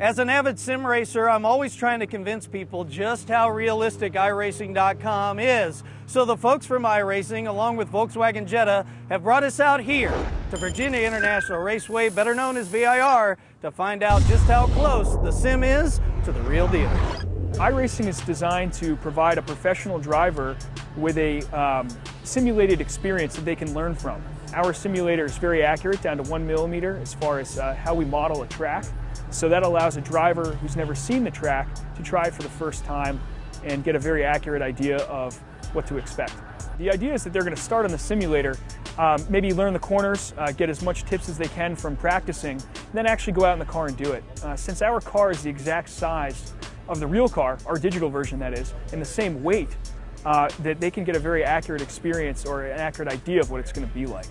As an avid sim racer, I'm always trying to convince people just how realistic iRacing.com is. So the folks from iRacing, along with Volkswagen Jetta, have brought us out here to Virginia International Raceway, better known as VIR, to find out just how close the sim is to the real deal. iRacing is designed to provide a professional driver with a simulated experience that they can learn from. Our simulator is very accurate, down to 1 millimeter, as far as how we model a track. So that allows a driver who's never seen the track to try it for the first time and get a very accurate idea of what to expect. The idea is that they're going to start on the simulator, maybe learn the corners, get as much tips as they can from practicing, and then actually go out in the car and do it. Since our car is the exact size of the real car, our digital version that is, and the same weight, that they can get a very accurate experience or an accurate idea of what it's going to be like.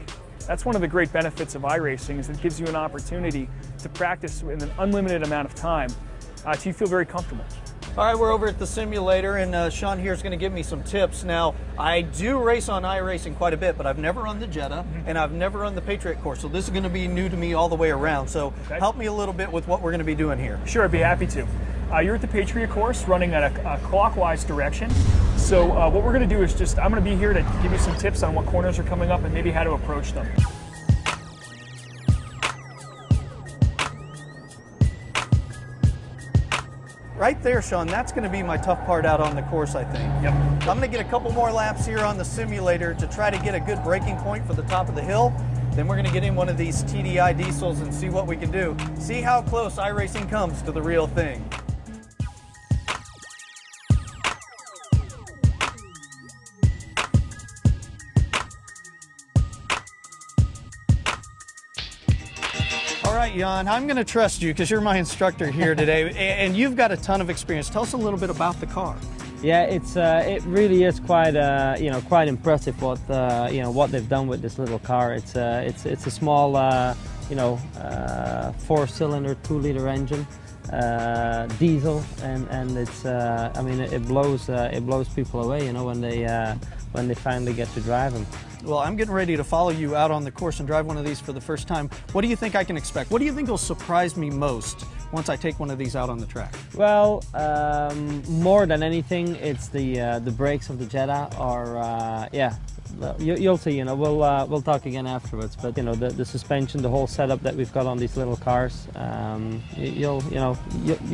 That's one of the great benefits of iRacing, is it gives you an opportunity to practice in an unlimited amount of time till you feel very comfortable. All right, we're over at the simulator, and Sean here is going to give me some tips. Now, I do race on iRacing quite a bit, but I've never run the Jetta, and I've never run the Patriot course, so this is going to be new to me all the way around. So help me a little bit with what we're going to be doing here. Sure, I'd be happy to. You're at the Patriot course, running at a clockwise direction. So what we're going to do is I'm going to be here to give you some tips on what corners are coming up and maybe how to approach them. Right there, Sean, that's going to be my tough part out on the course, I think. Yep. I'm going to get a couple more laps here on the simulator to try to get a good braking point for the top of the hill. Then we're going to get in one of these TDI diesels and see what we can do. See how close iRacing comes to the real thing. All right, Jan, I'm going to trust you because you're my instructor here today, and you've got a ton of experience. Tell us a little bit about the car. Yeah, it really is quite quite impressive what what they've done with this little car. It's a small 4-cylinder 2-liter engine, diesel, and it's I mean it blows people away, you know, when they finally get to drive them. Well, I'm getting ready to follow you out on the course and drive one of these for the first time. What do you think I can expect? What do you think will surprise me most once I take one of these out on the track? Well, more than anything, it's the brakes of the Jetta. Or yeah, you'll see. You know, we'll talk again afterwards. But you know, the suspension, the whole setup that we've got on these little cars. You'll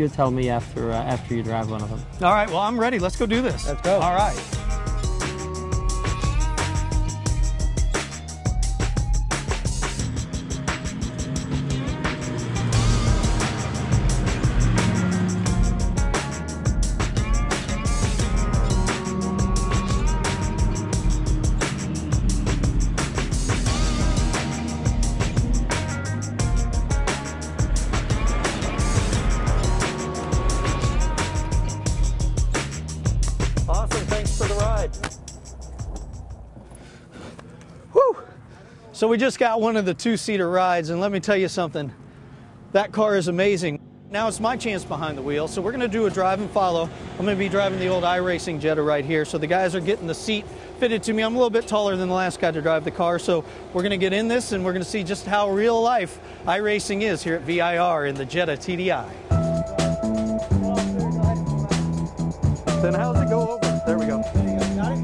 tell me after you drive one of them. All right. Well, I'm ready. Let's go do this. Let's go. All right. So we just got one of the 2-seater rides, and let me tell you something, that car is amazing. Now it's my chance behind the wheel, so we're going to do a drive and follow. I'm going to be driving the old iRacing Jetta right here, so the guys are getting the seat fitted to me. I'm a little bit taller than the last guy to drive the car, so we're going to get in this and we're going to see just how real life iRacing is here at VIR in the Jetta TDI. Then how's it go over? There we go. Got it?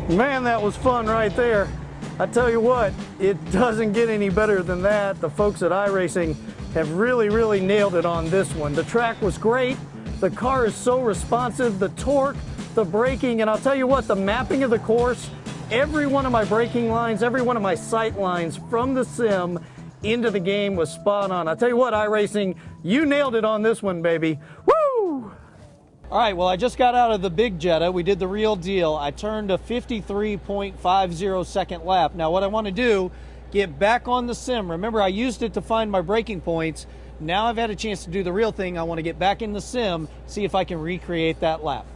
Man, that was fun right there. I tell you what, it doesn't get any better than that. The folks at iRacing have really nailed it on this one. The track was great. The car is so responsive, the torque, the braking, and I'll tell you what, the mapping of the course, every one of my braking lines, every one of my sight lines from the sim into the game was spot on. I'll tell you what, iRacing, you nailed it on this one, baby. Woo! All right, well, I just got out of the big Jetta. We did the real deal. I turned a 53.50 second lap. Now, what I want to do, get back on the sim. Remember, I used it to find my braking points. Now I've had a chance to do the real thing. I want to get back in the sim, see if I can recreate that lap.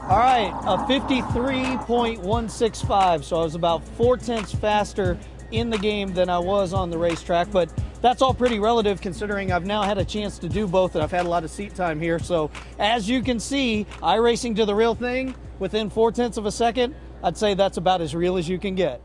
All right, a 53.165, so I was about 0.4 faster in the game than I was on the racetrack, but that's all pretty relative considering I've now had a chance to do both and I've had a lot of seat time here. So as you can see, iRacing to the real thing within 0.4 of a second, I'd say that's about as real as you can get.